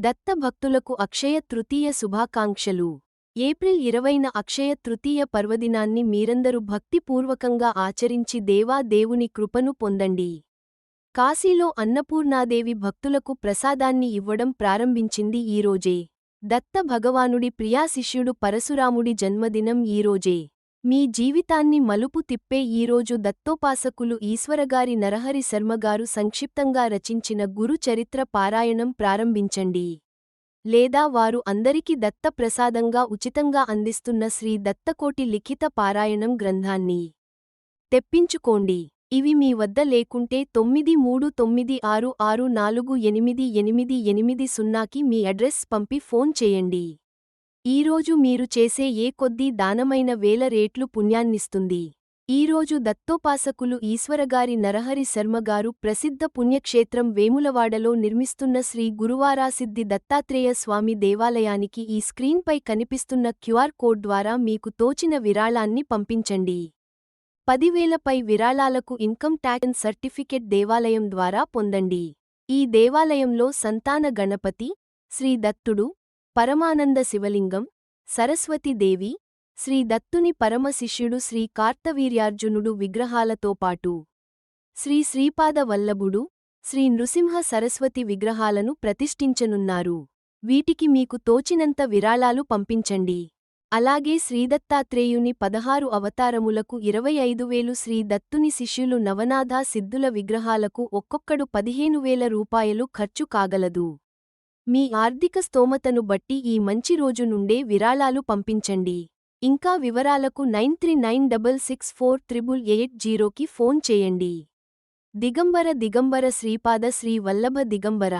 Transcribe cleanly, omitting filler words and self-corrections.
దత్త భక్తులకు అక్షయ తృతీయ శుభాకాంక్షలు. ఏప్రిల్ 20న అక్షయ తృతీయ పర్వదినాన్ని మీరందరూ భక్తిపూర్వకంగా ఆచరించి దేవుని కృపను పొందండి. కాశీలో అన్నపూర్ణాదేవి భక్తులకు ప్రసాదాన్ని ఇవ్వడం ప్రారంభించింది ఈరోజే. దత్త భగవానుడి ప్రియాశిష్యుడు పరశురాముడి జన్మదినం ఈరోజే. మీ జీవితాన్ని మలుపు తిప్పే ఈరోజు దత్తోపాసకులు ఈశ్వరగారి నరహరి శర్మగారు సంక్షిప్తంగా రచించిన గురు చరిత్ర పారాయణం ప్రారంభించండి. లేదా వారు అందరికి దత్త ప్రసాదంగా ఉచితంగా అందిస్తున్న శ్రీ దత్తకోటి లిఖిత పారాయణం గ్రంథాన్ని తెప్పించుకోండి. ఇవి మీ వద్ద లేకుంటే 9336648880కి మీ అడ్రస్ పంపి ఫోన్ చేయండి. ఈరోజు మీరు చేసే ఏ కొద్దీ దానమైన వేల రేట్లు పుణ్యాన్నిస్తుంది. ఈరోజు దత్తోపాసకులు ఈశ్వరగారి నరహరి శర్మగారు ప్రసిద్ధ పుణ్యక్షేత్రం వేములవాడలో నిర్మిస్తున్న శ్రీ గురువారాసిద్ధి దత్తాత్రేయ స్వామి దేవాలయానికి ఈ స్క్రీన్పై కనిపిస్తున్న క్యూఆర్ కోడ్ ద్వారా మీకు తోచిన విరాళాన్ని పంపించండి. 10,000 పై విరాళాలకు ఇన్కమ్ ట్యాక్స్ సర్టిఫికెట్ దేవాలయం ద్వారా పొందండి. ఈ దేవాలయంలో సంతాన గణపతి, శ్రీ దత్తుడు, పరమానంద శివలింగం, సరస్వతీదేవి, శ్రీ దత్తుని పరమశిష్యుడు శ్రీ కార్తవీర్యార్జునుడు విగ్రహాలతో పాటు శ్రీ శ్రీపాద వల్లభుడు, శ్రీ నృసింహ సరస్వతి విగ్రహాలను ప్రతిష్ఠించనున్నారు. వీటికి మీకు తోచినంత విరాళాలు పంపించండి. అలాగే శ్రీదత్తాత్రేయుని 16 అవతారములకు 25,000, శ్రీ దత్తుని శిష్యులు నవనాథ సిద్ధుల విగ్రహాలకు ఒక్కొక్కడు 15,000 రూపాయలు ఖర్చు కాగలదు. మీ ఆర్థిక స్తోమతను బట్టి ఈ మంచి రోజు నుండే విరాళాలు పంపించండి. ఇంకా వివరాలకు 9396648880కి ఫోన్ చేయండి. దిగంబర శ్రీపాద శ్రీ వల్లభ దిగంబర.